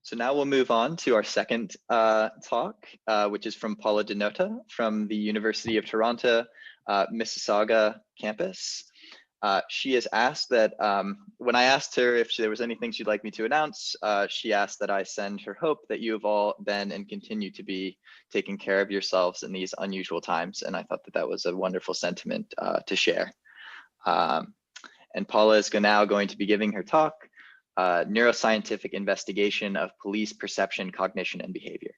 So now we'll move on to our second talk, which is from Paula Di Nota from the University of Toronto, Mississauga campus. She has asked that when I asked her if there was anything she'd like me to announce, she asked that I send her hope that you have all been and continue to be taking care of yourselves in these unusual times. And I thought that that was a wonderful sentiment to share. And Paula is now going to be giving her talk, Neuroscientific Investigation of Police Perception, Cognition, and Behavior.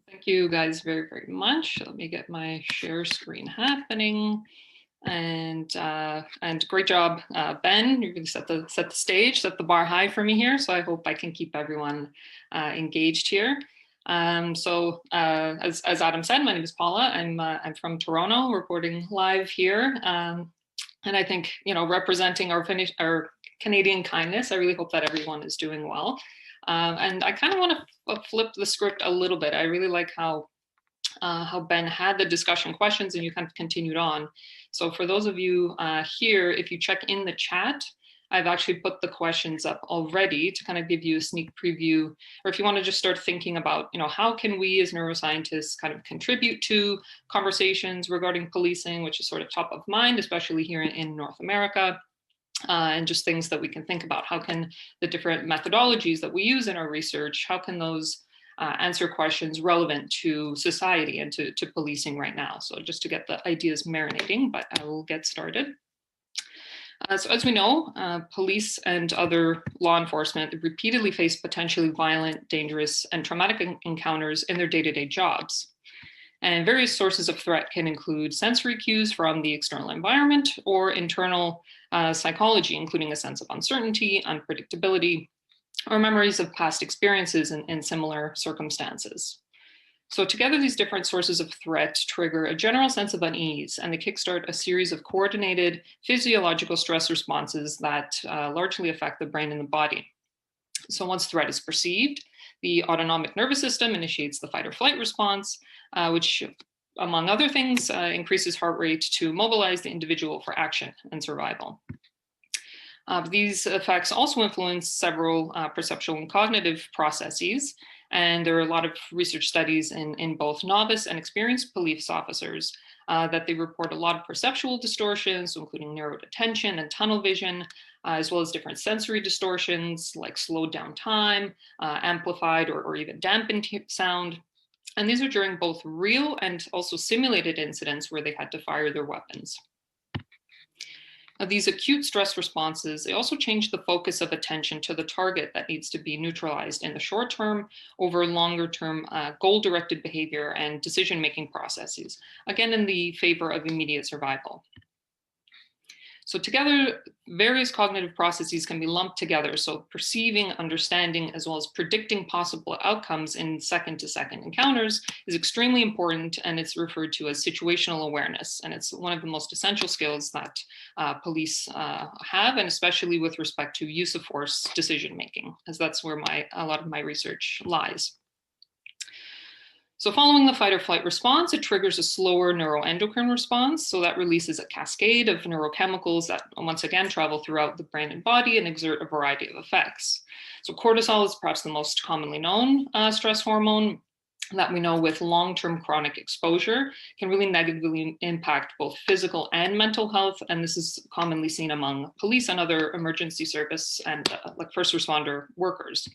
Thank you guys very, very much. Let me get my share screen happening. And great job, Ben. You're going to set the stage, set the bar high for me here. So I hope I can keep everyone engaged here. As Adam said, my name is Paula. I'm from Toronto, reporting live here. And I think, you know, representing our Canadian kindness, I really hope that everyone is doing well. And I kind of want to flip the script a little bit. I really like how Ben had the discussion questions and you kind of continued on. So for those of you here, if you check in the chat, I've actually put the questions up already to kind of give you a sneak preview, or if you want to just start thinking about, you know, how can we as neuroscientists kind of contribute to conversations regarding policing, which is sort of top of mind, especially here in North America, and just things that we can think about. How can the different methodologies that we use in our research, how can those answer questions relevant to society and to policing right now? So just to get the ideas marinating, but I will get started. So as we know, police and other law enforcement repeatedly face potentially violent, dangerous, and traumatic encounters in their day-to-day jobs. And various sources of threat can include sensory cues from the external environment or internal psychology, including a sense of uncertainty, unpredictability, or memories of past experiences in similar circumstances. So together, these different sources of threat trigger a general sense of unease, and they kickstart a series of coordinated physiological stress responses that largely affect the brain and the body. So once threat is perceived, the autonomic nervous system initiates the fight or flight response, which, among other things, increases heart rate to mobilize the individual for action and survival. These effects also influence several perceptual and cognitive processes, and there are a lot of research studies in both novice and experienced police officers that they report a lot of perceptual distortions, including narrowed attention and tunnel vision, as well as different sensory distortions like slowed down time, amplified or even dampened sound. And these are during both real and also simulated incidents where they had to fire their weapons. These acute stress responses, they also change the focus of attention to the target that needs to be neutralized in the short term over longer term goal-directed behavior and decision-making processes, again in the favor of immediate survival. So together, various cognitive processes can be lumped together. So perceiving, understanding, as well as predicting possible outcomes in second-to-second encounters is extremely important, and it's referred to as situational awareness. And it's one of the most essential skills that police have, and especially with respect to use of force decision-making, as that's where a lot of my research lies. So following the fight or flight response, it triggers a slower neuroendocrine response. So that releases a cascade of neurochemicals that once again travel throughout the brain and body and exert a variety of effects. So cortisol is perhaps the most commonly known stress hormone that we know with long-term chronic exposure can really negatively impact both physical and mental health. And this is commonly seen among police and other emergency service and like first responder workers.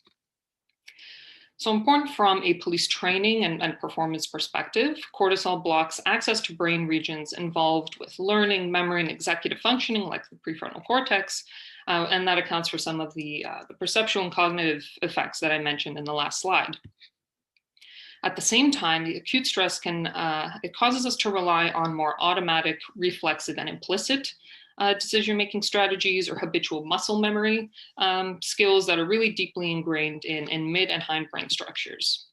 So important from a police training and performance perspective, cortisol blocks access to brain regions involved with learning, memory, and executive functioning, like the prefrontal cortex, and that accounts for some of the perceptual and cognitive effects that I mentioned in the last slide. At the same time, the acute stress it causes us to rely on more automatic, reflexive, and implicit decision-making strategies or habitual muscle memory skills that are really deeply ingrained in mid and hindbrain structures.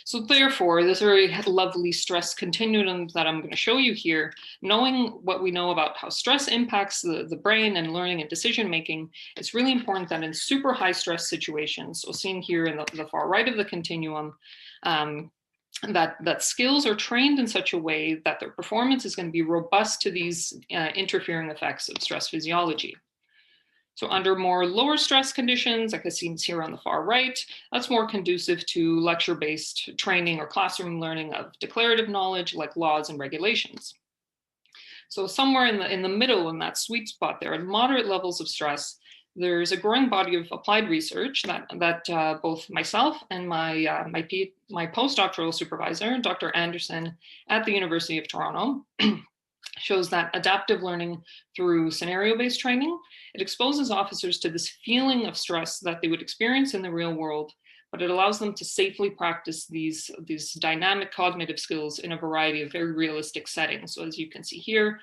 So therefore, this very lovely stress continuum that I'm going to show you here, knowing what we know about how stress impacts the brain and learning and decision-making, it's really important that in super high stress situations, so seen here in the far right of the continuum, that skills are trained in such a way that their performance is going to be robust to these interfering effects of stress physiology. So under more lower stress conditions, like it seems here on the far right, that's more conducive to lecture-based training or classroom learning of declarative knowledge like laws and regulations. So somewhere in the middle, in that sweet spot there, at moderate levels of stress, there's a growing body of applied research that both myself and my postdoctoral supervisor, Dr. Anderson at the University of Toronto, shows that adaptive learning through scenario-based training, it exposes officers to this feeling of stress that they would experience in the real world, but it allows them to safely practice these dynamic cognitive skills in a variety of very realistic settings. So as you can see here,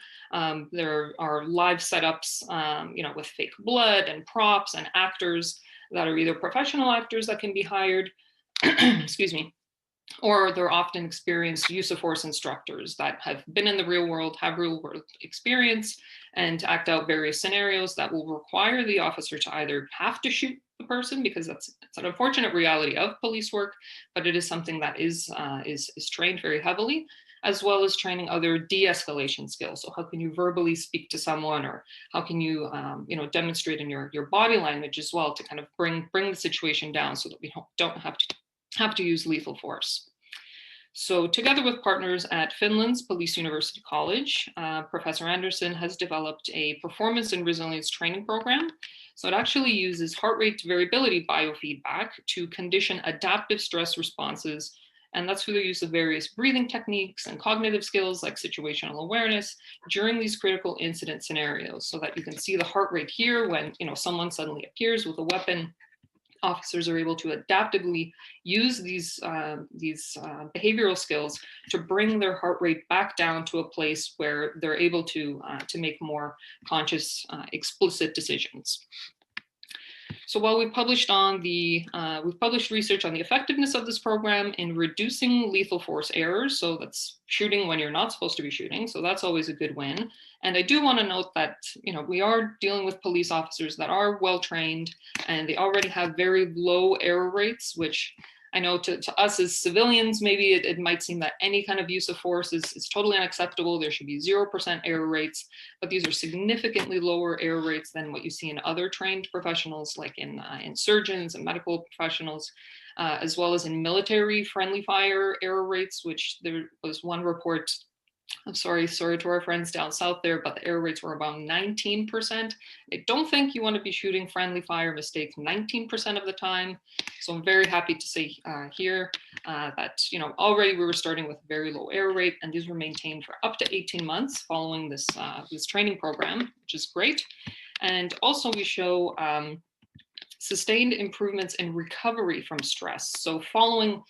there are live setups, with fake blood and props and actors that are either professional actors that can be hired, excuse me, or they're often experienced use of force instructors that have been in the real world, have real world experience, and act out various scenarios that will require the officer to either have to shoot the person, because it's an unfortunate reality of police work, but it is something that is trained very heavily, as well as training other de-escalation skills. So how can you verbally speak to someone, or how can you demonstrate in your body language as well to kind of bring the situation down so that we don't have to use lethal force. So together with partners at Finland's Police University College, Professor Anderson has developed a performance and resilience training program. So it actually uses heart rate variability biofeedback to condition adaptive stress responses. And that's through the use of various breathing techniques and cognitive skills like situational awareness during these critical incident scenarios, so that you can see the heart rate here when someone suddenly appears with a weapon. Officers are able to adaptively use these behavioral skills to bring their heart rate back down to a place where they're able to make more conscious, explicit decisions. So while we've published research on the effectiveness of this program in reducing lethal force errors, so that's shooting when you're not supposed to be shooting, so that's always a good win. And I do want to note that we are dealing with police officers that are well trained, and they already have very low error rates, which I know to us as civilians, maybe it might seem that any kind of use of force is totally unacceptable. There should be 0% error rates, but these are significantly lower error rates than what you see in other trained professionals, like in surgeons and medical professionals, as well as in military friendly fire error rates, which there was one report. I'm sorry to our friends down south there, but the error rates were about 19%. I don't think you want to be shooting friendly fire mistakes 19% of the time. So I'm very happy to say here that already we were starting with a very low error rate, and these were maintained for up to 18 months following this training program, which is great. And also we show sustained improvements in recovery from stress. So following,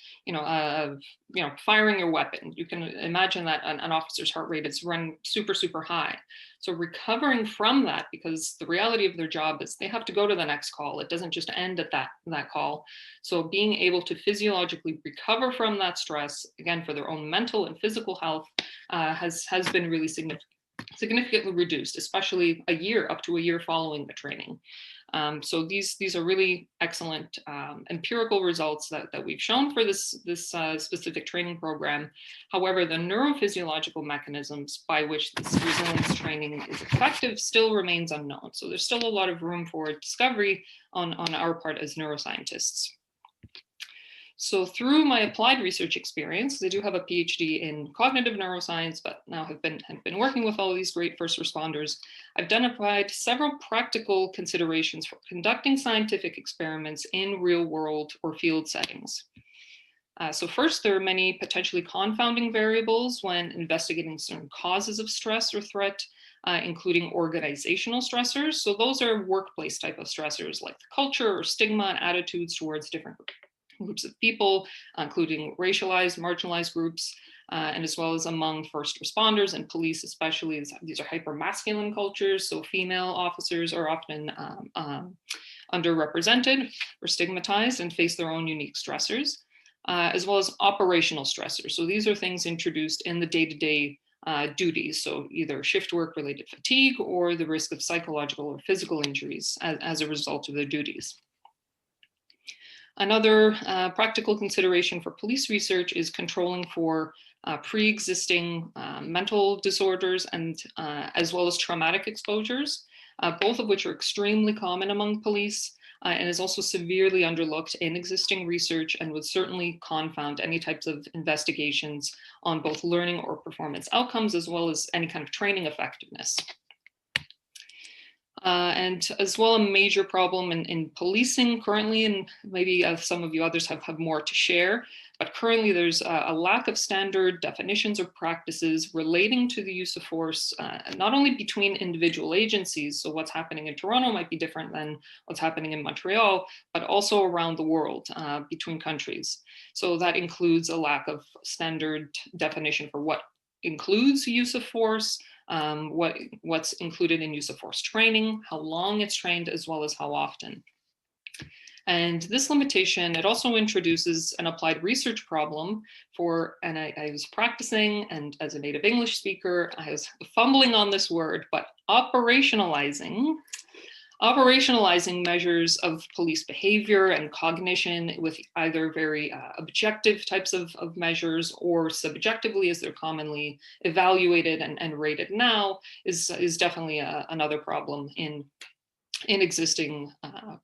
firing your weapon, you can imagine that an officer's heart rate is run super, super high. So recovering from that, because the reality of their job is they have to go to the next call. It doesn't just end at that call. So being able to physiologically recover from that stress, again, for their own mental and physical health, has been really significantly reduced, especially up to a year following the training. So these are really excellent empirical results that we've shown for this specific training program. However, the neurophysiological mechanisms by which this resilience training is effective still remains unknown. So there's still a lot of room for discovery on our part as neuroscientists. So through my applied research experience, I do have a PhD in cognitive neuroscience, but now have been working with all these great first responders. I've identified several practical considerations for conducting scientific experiments in real world or field settings. So first, there are many potentially confounding variables when investigating certain causes of stress or threat, including organizational stressors. So those are workplace type of stressors like the culture or stigma and attitudes towards different groups of people, including racialized, marginalized groups, and as well as among first responders and police, especially. These are hyper-masculine cultures, so female officers are often underrepresented or stigmatized and face their own unique stressors, as well as operational stressors. So these are things introduced in the day-to-day duties, so either shift work related fatigue or the risk of psychological or physical injuries as a result of their duties. Another practical consideration for police research is controlling for pre-existing mental disorders and as well as traumatic exposures. both of which are extremely common among police and is also severely underlooked in existing research and would certainly confound any types of investigations on both learning or performance outcomes, as well as any kind of training effectiveness. And as well, a major problem in policing currently, and maybe some of you others have more to share, but currently there's a lack of standard definitions or practices relating to the use of force, not only between individual agencies, so what's happening in Toronto might be different than what's happening in Montreal, but also around the world between countries. So that includes a lack of standard definition for what includes use of force, what's included in use of force training, how long it's trained, as well as how often. And this limitation, it also introduces an applied research problem for, and I was practicing, and as a native English speaker, I was fumbling on this word, but operationalizing measures of police behavior and cognition with either very objective types of measures or subjectively, as they're commonly evaluated and rated now, is definitely another problem in existing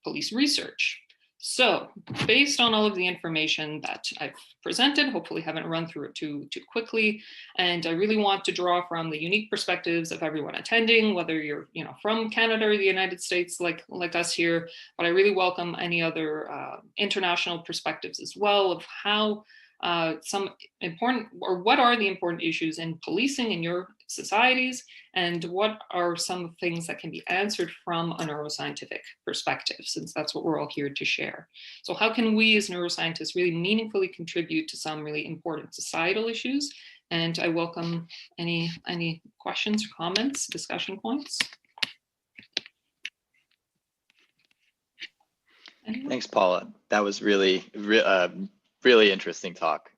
police research. So based on all of the information that I've presented, hopefully haven't run through it too quickly, and I really want to draw from the unique perspectives of everyone attending, whether you're from Canada or the United States like us here, but I really welcome any other international perspectives as well of how some important, or what are the important issues in policing in your societies, and what are some things that can be answered from a neuroscientific perspective, since that's what we're all here to share. So how can we as neuroscientists really meaningfully contribute to some really important societal issues? And I welcome any questions or comments, discussion points. Anyone? Thanks, Paula. That was really interesting talk.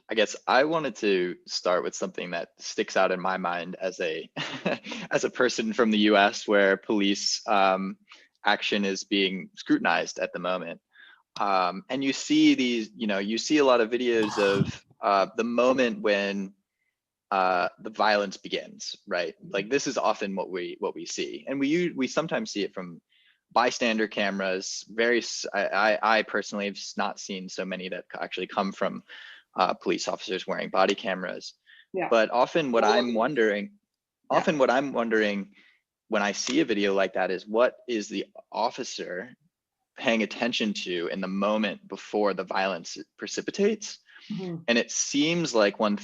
I guess I wanted to start with something that sticks out in my mind as a as a person from the US, where police action is being scrutinized at the moment. And you see these, you see a lot of videos of the moment when the violence begins, right? Like this is often what we see, and we sometimes see it from bystander cameras. I personally have not seen so many that actually come from police officers wearing body cameras. Yeah. But often what I'm wondering when I see a video like that is, what is the officer paying attention to in the moment before the violence precipitates? Mm-hmm. And it seems like one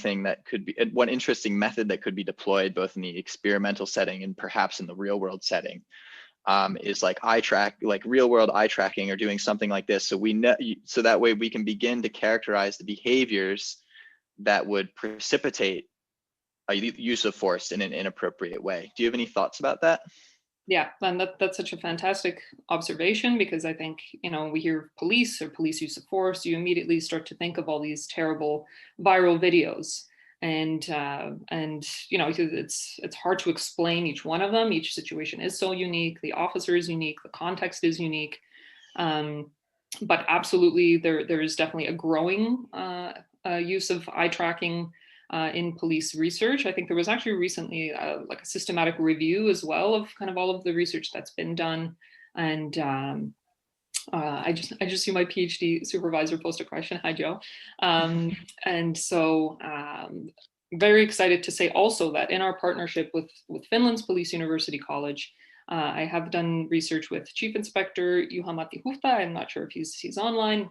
interesting method that could be deployed both in the experimental setting and perhaps in the real world setting is like real world eye tracking, or doing something like this, so we know, so that way we can begin to characterize the behaviors that would precipitate a use of force in an inappropriate way. Do you have any thoughts about that? Yeah, and that's such a fantastic observation, because I think, we hear police or police use of force, you immediately start to think of all these terrible viral videos. And it's hard to explain each one of them. Each situation is so unique. The officer is unique. The context is unique. But absolutely, there is definitely a growing use of eye tracking in police research. I think there was actually recently like a systematic review as well of kind of all of the research that's been done. And I just see my PhD supervisor post a question. Hi, Joe. And so very excited to say also that in our partnership with Finland's Police University College, I have done research with Chief Inspector Juha-Matti Huhta. I'm not sure if he's online,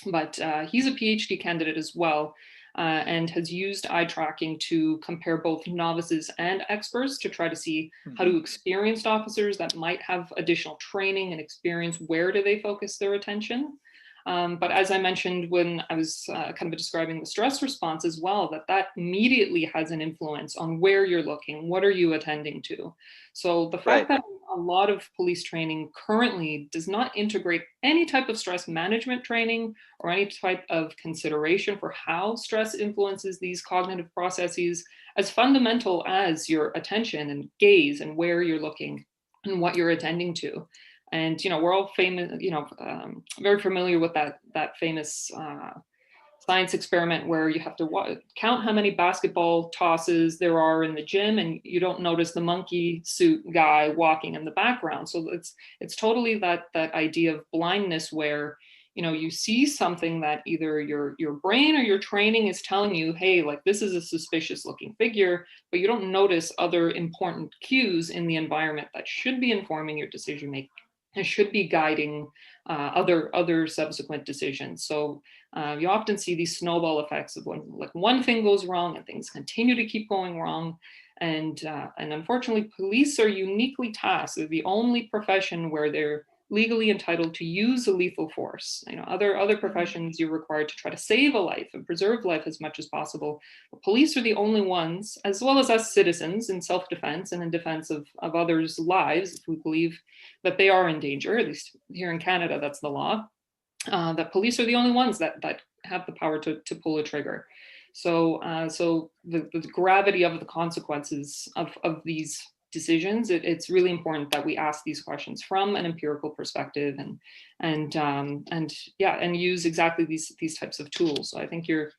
but he's a PhD candidate as well. And has used eye tracking to compare both novices and experts to try to see how do experienced officers that might have additional training and experience, where do they focus their attention? But as I mentioned when I was kind of describing the stress response as well, that immediately has an influence on where you're looking, what are you attending to? So the fact that a lot of police training currently does not integrate any type of stress management training or any type of consideration for how stress influences these cognitive processes, as fundamental as your attention and gaze and where you're looking and what you're attending to. And we're all famous, very familiar with that famous science experiment where you have to count how many basketball tosses there are in the gym, and you don't notice the monkey suit guy walking in the background. So it's totally that idea of blindness where, you know, you see something that either your brain or your training is telling you, hey, like this is a suspicious looking figure, but you don't notice other important cues in the environment that should be informing your decision making and should be guiding other subsequent decisions. So you often see these snowball effects of when like one thing goes wrong and things continue to keep going wrong. And unfortunately, police are uniquely tasked. They're the only profession where they're legally entitled to use a lethal force. You know, other professions you're required to try to save a life and preserve life as much as possible. But police are the only ones, as well as us citizens in self-defense and in defense of others' lives, if we believe that they are in danger, at least here in Canada, that's the law, that police are the only ones that have the power to pull a trigger. So the gravity of the consequences of these decisions, it's really important that we ask these questions from an empirical perspective and use exactly these types of tools. So I think you're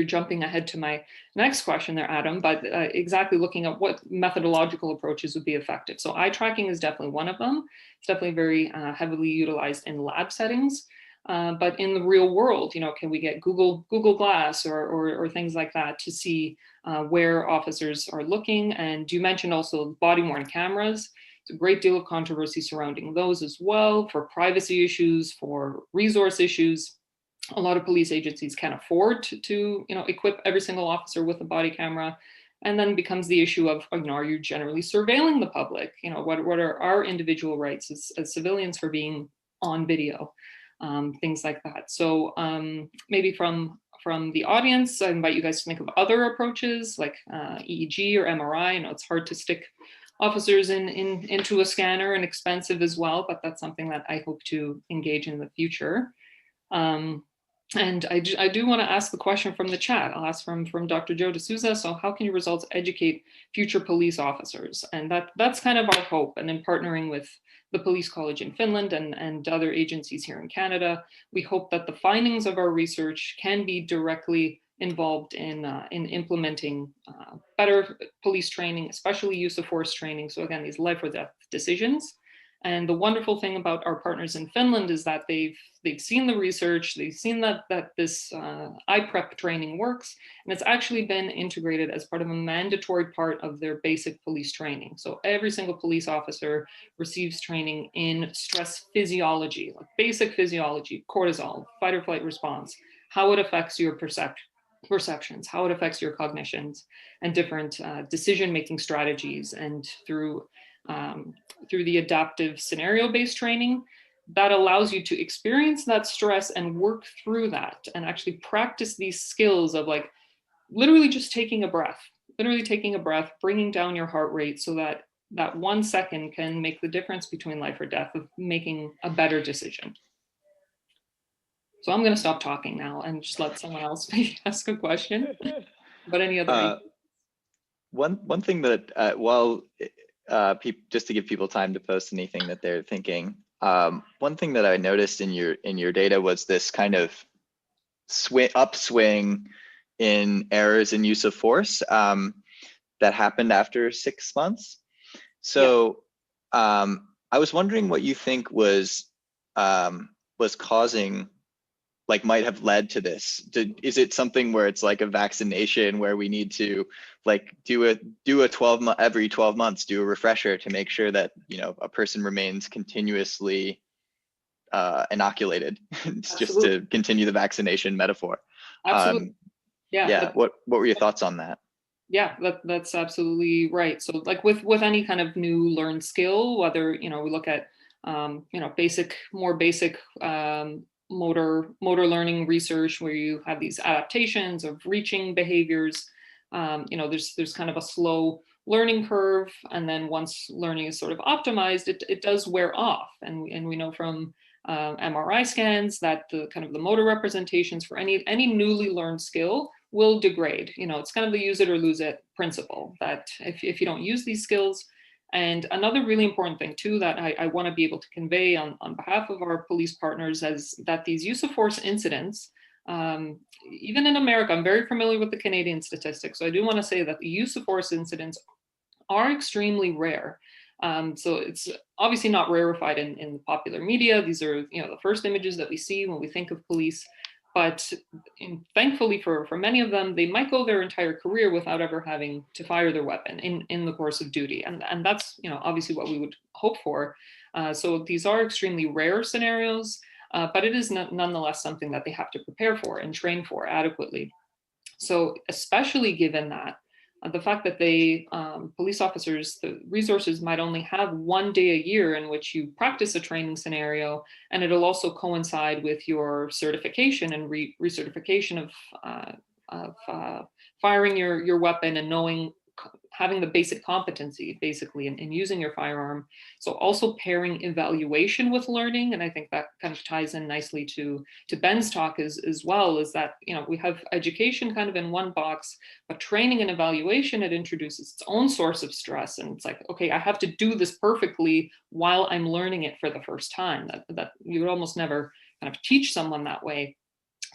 jumping ahead to my next question there, Adam, but exactly looking at what methodological approaches would be effective. So eye tracking is definitely one of them. It's definitely very heavily utilized in lab settings. But in the real world, you know, can we get Google Glass or things like that to see where officers are looking? And you mentioned also body-worn cameras. There's a great deal of controversy surrounding those as well, for privacy issues, for resource issues. A lot of police agencies can't afford to you know, equip every single officer with a body camera. And then becomes the issue of, you know, are you generally surveilling the public? You know, what are our individual rights as civilians for being on video? Things like that. So maybe from the audience, I invite you guys to think of other approaches like EEG or MRI. You know, it's hard to stick officers into a scanner and expensive as well, but that's something that I hope to engage in the future. And I do want to ask the question from the chat. I'll ask from Dr. Joe D'Souza. So how can your results educate future police officers? And that's kind of our hope. And in partnering with the Police College in Finland and other agencies here in Canada, we hope that the findings of our research can be directly involved in implementing better police training, especially use of force training. So again, these life or death decisions. And the wonderful thing about our partners in Finland is that they've seen the research, they've seen that this iPrep training works, and it's actually been integrated as part of a mandatory part of their basic police training. So every single police officer receives training in stress physiology, like basic physiology, cortisol, fight or flight response, how it affects your perceptions, how it affects your cognitions, and different decision-making strategies. And through the adaptive scenario-based training, that allows you to experience that stress and work through that and actually practice these skills of like literally just taking a breath, bringing down your heart rate so that 1 second can make the difference between life or death of making a better decision. So I'm going to stop talking now and just let someone else maybe ask a question. But any other? One thing that just to give people time to post anything that they're thinking. One thing that I noticed in your data was this kind of upswing in errors in use of force that happened after 6 months. So I was wondering what you think was causing, like might have led to this. Is it something where it's like a vaccination where we need to like do a 12 every 12 months, do a refresher to make sure that, you know, a person remains continuously inoculated, just to continue the vaccination metaphor. Absolutely. What were your thoughts on that? Yeah, that's absolutely right. So like with any kind of new learned skill, whether, you know, we look at, you know, more basic motor learning research where you have these adaptations of reaching behaviors, you know, there's kind of a slow learning curve. And then once learning is sort of optimized, it does wear off. And we know from MRI scans that the kind of the motor representations for any newly learned skill will degrade. You know, it's kind of the use it or lose it principle, that if you don't use these skills. And another really important thing too that I want to be able to convey on behalf of our police partners is that these use of force incidents Even in America, I'm very familiar with the Canadian statistics, so I do want to say that the use of force incidents are extremely rare. So it's obviously not rarefied in the popular media. These are, the first images that we see when we think of police. But thankfully for many of them, they might go their entire career without ever having to fire their weapon in the course of duty. And that's, obviously what we would hope for. So these are extremely rare scenarios, but it is nonetheless something that they have to prepare for and train for adequately. So especially given that, the fact that police officers, the resources might only have 1 day a year in which you practice a training scenario, and it'll also coincide with your certification and recertification of firing your weapon and having the basic competency basically in using your firearm. So also pairing evaluation with learning, and I think that kind of ties in nicely to Ben's talk as well, is that we have education kind of in one box, but training and evaluation, it introduces its own source of stress, and it's like, okay, I have to do this perfectly while I'm learning it for the first time. That you would almost never kind of teach someone that way.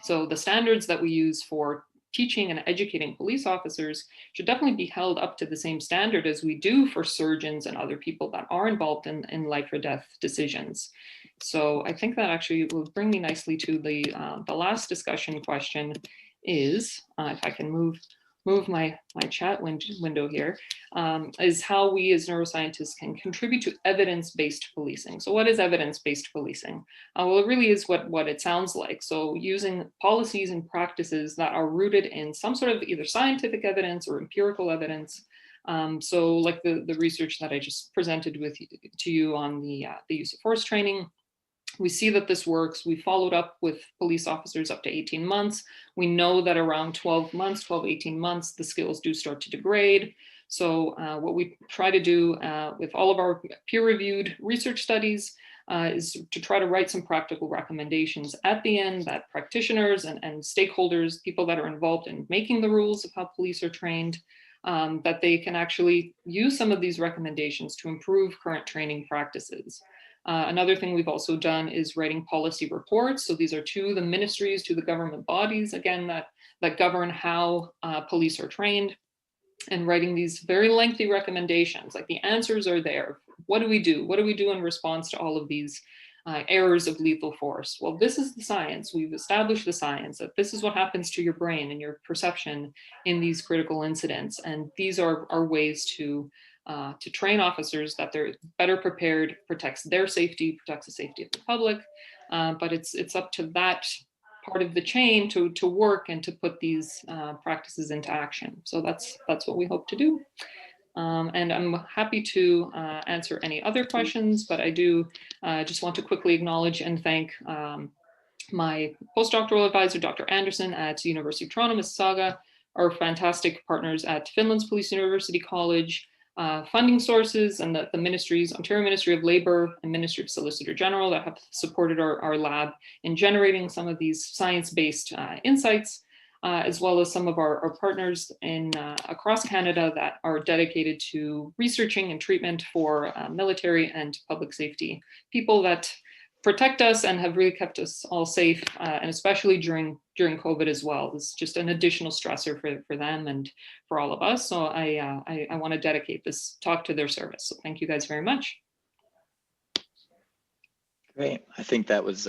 So the standards that we use for teaching and educating police officers should definitely be held up to the same standard as we do for surgeons and other people that are involved in life or death decisions. So I think that actually will bring me nicely to the last discussion question is, if I can move my chat window here, is how we as neuroscientists can contribute to evidence-based policing. So what is evidence-based policing? Well, it really is what it sounds like. So using policies and practices that are rooted in some sort of either scientific evidence or empirical evidence. So like the research that I just presented to you on the use of force training. We see that this works. We followed up with police officers up to 18 months. We know that around 12 months, 18 months, the skills do start to degrade. So what we try to do with all of our peer-reviewed research studies is to try to write some practical recommendations at the end that practitioners and stakeholders, people that are involved in making the rules of how police are trained, that they can actually use some of these recommendations to improve current training practices. Another thing we've also done is writing policy reports. So these are to the ministries, to the government bodies, again, that govern how police are trained, and writing these very lengthy recommendations, like the answers are there. What do we do? What do we do in response to all of these errors of lethal force? Well, this is the science. We've established the science that this is what happens to your brain and your perception in these critical incidents. And these are ways to train officers that they're better prepared, protects their safety, protects the safety of the public. But it's up to that part of the chain to work and to put these practices into action. So that's what we hope to do. And I'm happy to answer any other questions, but I do just want to quickly acknowledge and thank my postdoctoral advisor, Dr. Anderson at University of Toronto, Mississauga, our fantastic partners at Finland's Police University College, funding sources, and the ministries, Ontario Ministry of Labour and Ministry of Solicitor General, that have supported our lab in generating some of these science-based insights, as well as some of our partners across Canada that are dedicated to researching and treatment for military and public safety people that protect us and have really kept us all safe, and especially during COVID as well. It's just an additional stressor for them and for all of us. So I want to dedicate this talk to their service. So thank you guys very much. Great. I think that was